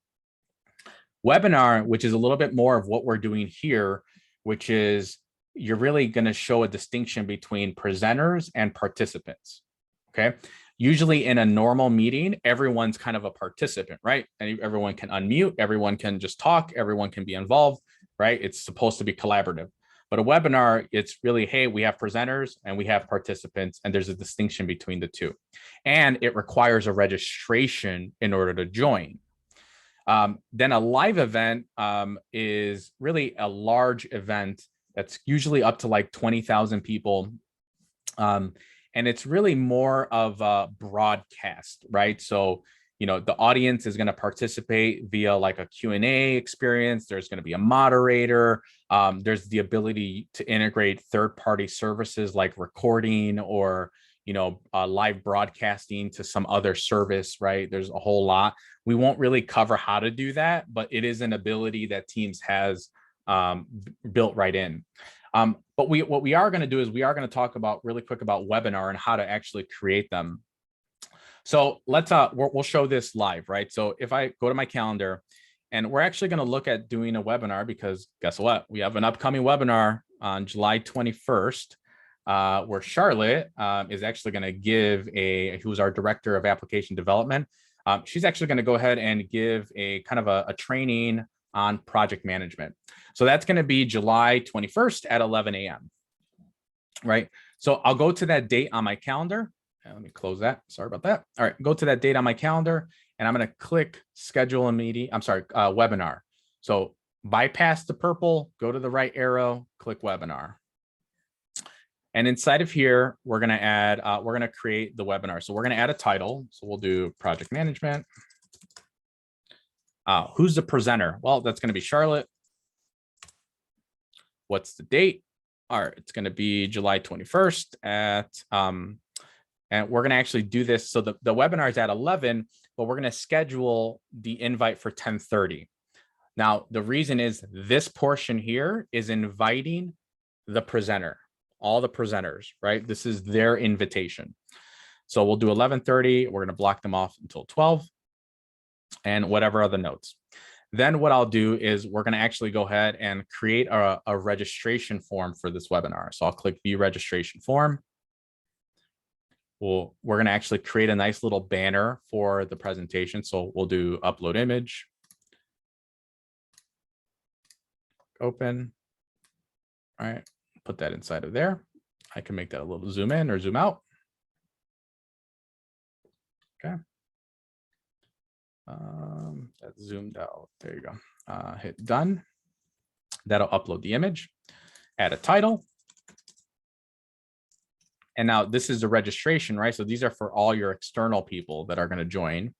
Webinar, which is a little bit more of what we're doing here, which is you're really going to show a distinction between presenters and participants. Okay. Usually in a normal meeting, everyone's kind of a participant, right? And everyone can unmute, everyone can just talk, everyone can be involved, right? It's supposed to be collaborative. But a webinar, it's really, hey, we have presenters and we have participants, and there's a distinction between the two. And it requires a registration in order to join. Then a live event is really a large event that's usually up to like 20,000 people. And it's really more of a broadcast, right? So, the audience is going to participate via like a Q&A experience. There's going to be a moderator. There's the ability to integrate third-party services like recording or, live broadcasting to some other service, right? There's a whole lot. We won't really cover how to do that, but it is an ability that Teams has built right in. But what we are going to do is we are going to talk about really quick about webinar and how to actually create them. So let's we'll show this live, right? So if I go to my calendar, and we're actually going to look at doing a webinar, because guess what? We have an upcoming webinar on July 21st, where Charlotte is actually going to give who's our director of application development. She's actually going to go ahead and give a kind of a training on project management. So that's going to be July 21st at 11 a.m. Right. So I'll go to that date on my calendar. Let me close that. Sorry about that. All right. Go to that date on my calendar, and I'm going to click schedule a meeting. Webinar. So bypass the purple, go to the right arrow, click webinar. And inside of here, we're going to create the webinar. So we're going to add a title. So we'll do project management. Who's the presenter? Well, that's going to be Charlotte. What's the date? All right, it's going to be July 21st and we're going to actually do this. So the webinar is at 11, but we're going to schedule the invite for 10:30. Now, the reason is this portion here is inviting the presenter, all the presenters, right? This is their invitation. So we'll do 11:30. We're going to block them off until 12 and whatever other notes. Then what I'll do is we're going to actually go ahead and create a registration form for this webinar. So I'll click view registration form. We're going to actually create a nice little banner for the presentation. So we'll do upload image. Open. All right, put that inside of there. I can make that a little zoom in or zoom out. Okay. That's zoomed out. There you go. Hit done. That'll upload the image. Add a title. And now this is the registration, right? So these are for all your external people that are going to join.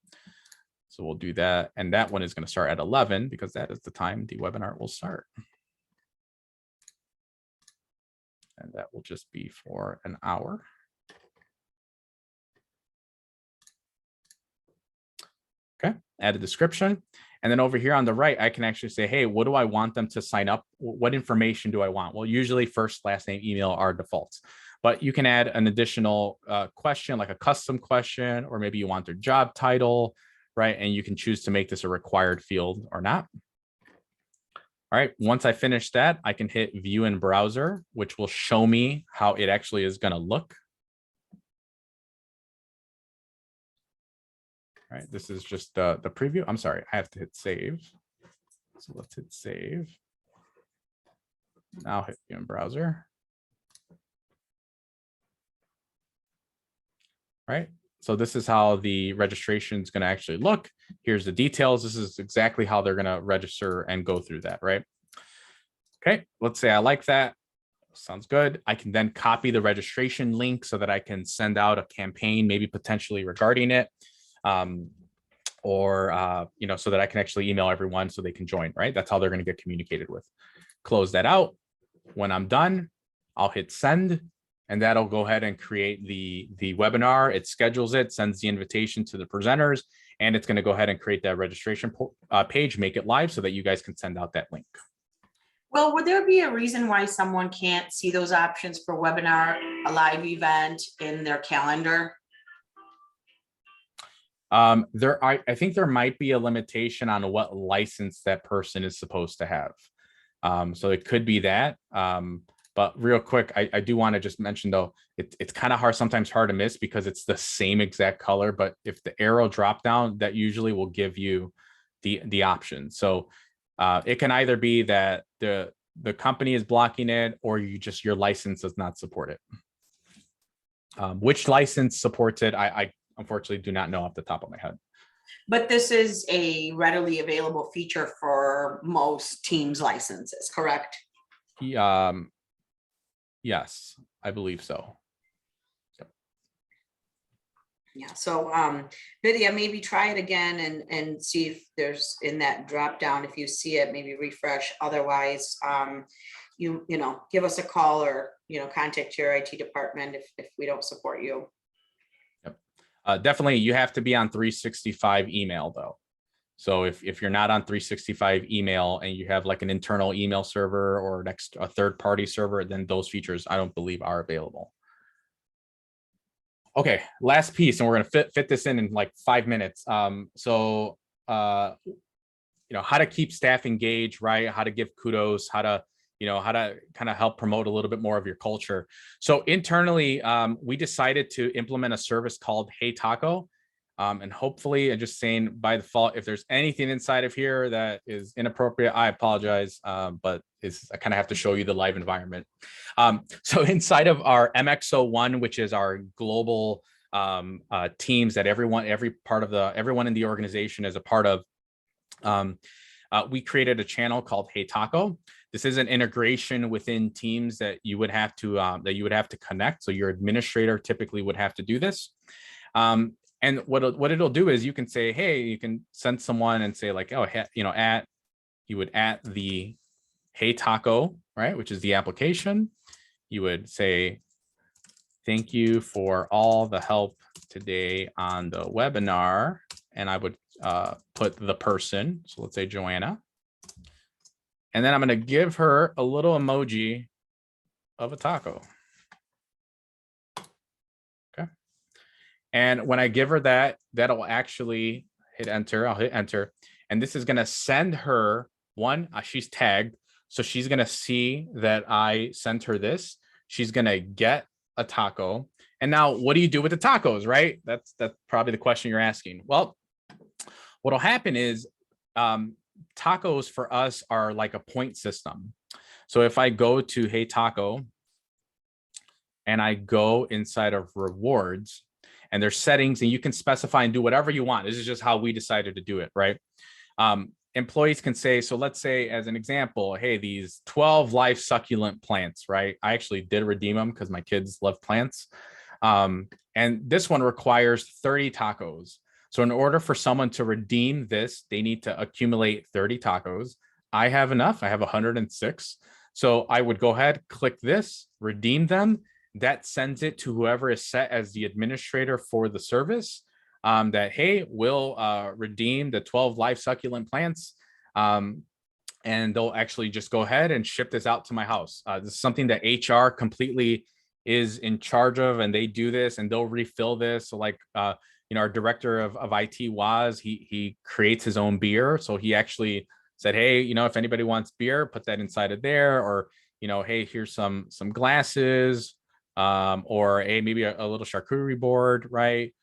So we'll do that. And that one is going to start at 11 because that is the time the webinar will start. And that will just be for an hour. Okay, add a description. And then over here on the right, I can actually say, hey, what do I want them to sign up? What information do I want? Well, usually first, last name, email are defaults, but you can add an additional question, like a custom question, or maybe you want their job title, right? And you can choose to make this a required field or not. All right, once I finish that, I can hit view in browser, which will show me how it actually is going to look. All right, this is just the preview. I'm sorry, I have to hit save. So let's hit save. Now hit view in browser. Right, so this is how the registration is going to actually look. Here's the details. This is exactly how they're going to register and go through that, right? Okay, let's say I like that. Sounds good. I can then copy the registration link so that I can send out a campaign, maybe potentially regarding it, or so that I can actually email everyone so they can join, right? That's how they're going to get communicated with. Close that out. When I'm done, I'll hit send, and that'll go ahead and create the webinar. It schedules it, sends the invitation to the presenters, and it's going to go ahead and create that registration page, make it live so that you guys can send out that link. Well, would there be a reason why someone can't see those options for webinar, a live event in their calendar? I think there might be a limitation on what license that person is supposed to have. So it could be that. But real quick, I do want to just mention though, it's kind of sometimes hard to miss because it's the same exact color, but if the arrow drop down, that usually will give you the option. So it can either be that the company is blocking it, or your license does not support it. Which license supports it, I unfortunately do not know off the top of my head. But this is a readily available feature for most Teams licenses, correct? Yes, I believe so. Yep. Yeah, so Vidya, maybe try it again and see if there's in that drop down, if you see it, maybe refresh. Otherwise, you know, give us a call or, you know, contact your IT department if we don't support you. Yep. Definitely, you have to be on 365 email though. So if you're not on 365 email and you have like an internal email server or a third-party server, then those features I don't believe are available. Okay, last piece, and we're gonna fit this in like 5 minutes. So how to keep staff engaged, right? How to give kudos, how to kind of help promote a little bit more of your culture. So internally, we decided to implement a service called Hey Taco. And hopefully, I'm just saying by default, if there's anything inside of here that is inappropriate, I apologize, but I kind of have to show you the live environment. So inside of our MX01, which is our global teams that everyone in the organization is a part of, we created a channel called Hey Taco. This is an integration within Teams that you would have to connect. So your administrator typically would have to do this. And what it'll do is you can say, hey, you can send someone and say like, oh, you would at the Hey Taco, right, which is the application. You would say, thank you for all the help today on the webinar. And I would put the person. So let's say Joanna. And then I'm going to give her a little emoji of a taco. And when I give her that, that'll actually hit enter. I'll hit enter. And this is going to send her one. She's tagged. So she's going to see that I sent her this. She's going to get a taco. And now what do you do with the tacos, right? That's probably the question you're asking. Well, what'll happen is tacos for us are like a point system. So if I go to Hey Taco and I go inside of rewards, and there's settings, and you can specify and do whatever you want. This is just how we decided to do it, right? Employees can say, so let's say as an example, hey, these 12 live succulent plants, right? I actually did redeem them because my kids love plants. And this one requires 30 tacos. So in order for someone to redeem this, they need to accumulate 30 tacos. I have enough. I have 106. So I would go ahead, click this, redeem them. That sends it to whoever is set as the administrator for the service. that, hey, we'll redeem the 12 live succulent plants. And they'll actually just go ahead and ship this out to my house. This is something that HR completely is in charge of, and they do this and they'll refill this. So like, our director of IT he creates his own beer. So he actually said, hey, if anybody wants beer, put that inside of there, or, hey, here's some glasses, or maybe a little charcuterie board, right?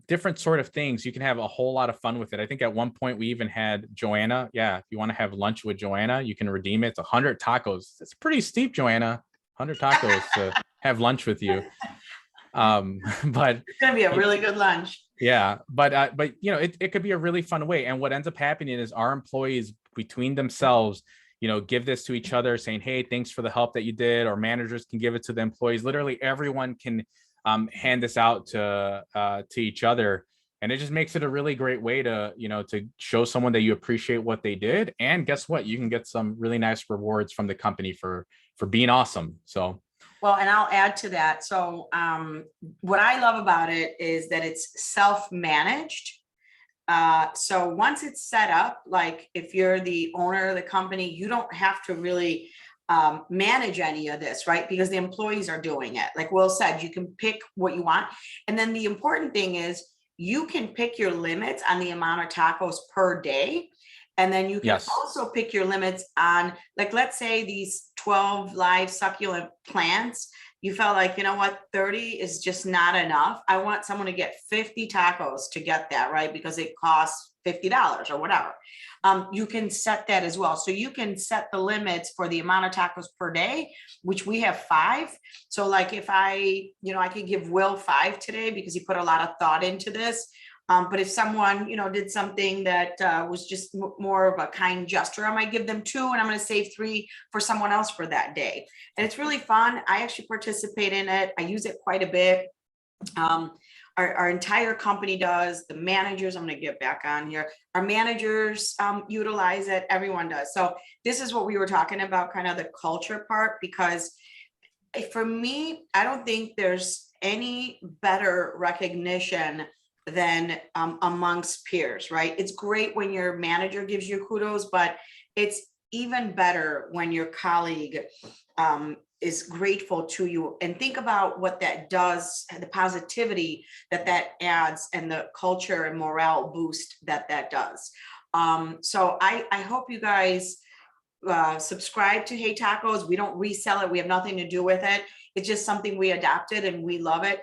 Different sort of things. You can have a whole lot of fun with it. I think at one point we even had Joanna. Yeah, if you want to have lunch with Joanna, you can redeem it. It's 100 tacos. It's pretty steep, Joanna. 100 tacos to have lunch with you. But It's gonna be a really good lunch. yeah, but it could be a really fun way. And what ends up happening is our employees between themselves, give this to each other saying, hey, thanks for the help that you did, or managers can give it to the employees. Literally everyone can hand this out to each other. And it just makes it a really great way to, to show someone that you appreciate what they did. And guess what? You can get some really nice rewards from the company for being awesome. So well, and I'll add to that. So what I love about it is that it's self-managed. So once it's set up, like if you're the owner of the company, you don't have to really manage any of this, right? Because the employees are doing it. Like Will said, you can pick what you want. And then the important thing is you can pick your limits on the amount of tacos per day. And then you can also pick your limits on, like, let's say these 12 live succulent plants, you felt like, 30 is just not enough. I want someone to get 50 tacos to get that, right? Because it costs $50 or whatever. You can set that as well. So you can set the limits for the amount of tacos per day, which we have 5. So like if I could give Will 5 today because he put a lot of thought into this. But if someone, did something that was just more of a kind gesture, I might give them 2 and I'm going to save 3 for someone else for that day. And it's really fun. I actually participate in it. I use it quite a bit. Our entire company does. The managers, I'm going to get back on here. Our managers utilize it. Everyone does. So this is what we were talking about, kind of the culture part, because for me, I don't think there's any better recognition than amongst peers, right? It's great when your manager gives you kudos, but it's even better when your colleague is grateful to you. And think about what that does, the positivity that adds, and the culture and morale boost that does. So I hope you guys subscribe to Hey Tacos. We don't resell it. We have nothing to do with it. It's just something we adopted and we love it.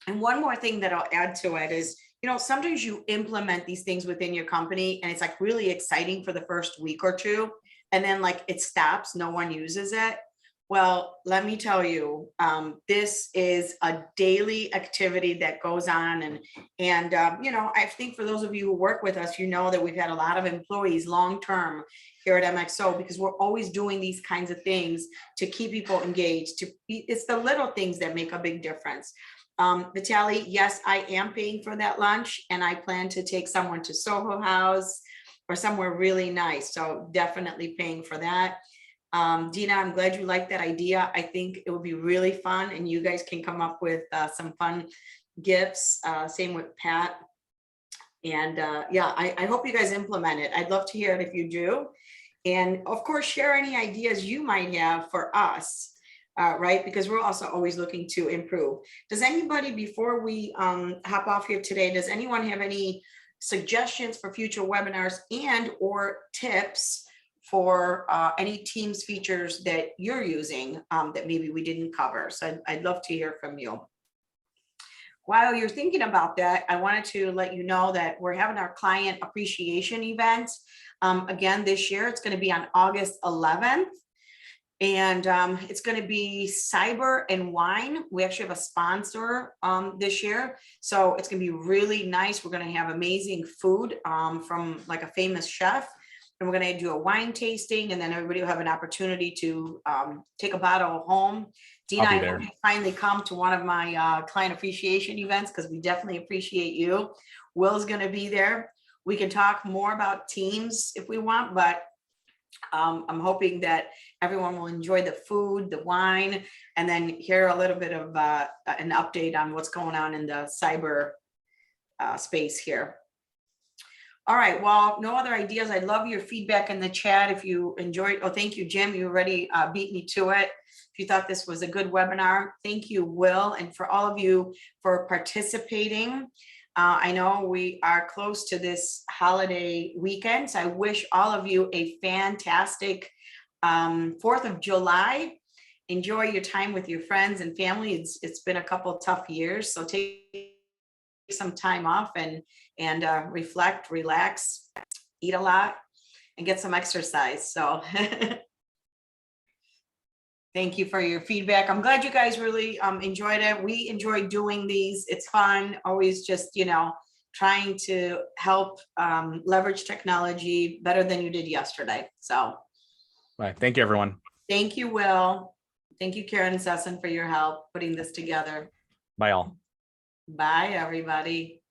And one more thing that I'll add to it is, sometimes you implement these things within your company and it's like really exciting for the first week or 2. And then like it stops, no one uses it. Well, let me tell you, this is a daily activity that goes on. And I think for those of you who work with us, that we've had a lot of employees long-term here at MXO because we're always doing these kinds of things to keep people engaged. It's the little things that make a big difference. Vitaly, yes, I am paying for that lunch and I plan to take someone to Soho House or somewhere really nice. So definitely paying for that. Dina, I'm glad you like that idea. I think it would be really fun and you guys can come up with some fun gifts. Same with Pat. And I hope you guys implement it. I'd love to hear it if you do. And of course, share any ideas you might have for us. Right? Because we're also always looking to improve. Does anybody, before we hop off here today, does anyone have any suggestions for future webinars and or tips for any Teams features that you're using that maybe we didn't cover? So I'd love to hear from you. While you're thinking about that, I wanted to let you know that we're having our client appreciation event. Again, this year, it's going to be on August 11th. And it's going to be cyber and wine. We actually have a sponsor this year. So it's going to be really nice. We're going to have amazing food from like a famous chef. And we're going to do a wine tasting. And then everybody will have an opportunity to take a bottle home. Dina, I hope you finally come to one of my client appreciation events because we definitely appreciate you. Will's going to be there. We can talk more about Teams if we want, but I'm hoping that everyone will enjoy the food, the wine, and then hear a little bit of an update on what's going on in the cyber space here. All right, well, no other ideas. I'd love your feedback in the chat if you enjoyed. Oh, thank you, Jim. You already beat me to it. If you thought this was a good webinar, thank you, Will, and for all of you for participating. I know we are close to this holiday weekend, so I wish all of you a fantastic 4th of July. Enjoy your time with your friends and family. It's been a couple of tough years, so take some time off and reflect, relax, eat a lot, and get some exercise. So thank you for your feedback. I'm glad you guys really enjoyed it. We enjoy doing these. It's fun. Always just, trying to help leverage technology better than you did yesterday. So Bye. Thank you, everyone. thank you, Will. Thank you, Karen Sesson, for your help putting this together. Bye all. Bye, everybody.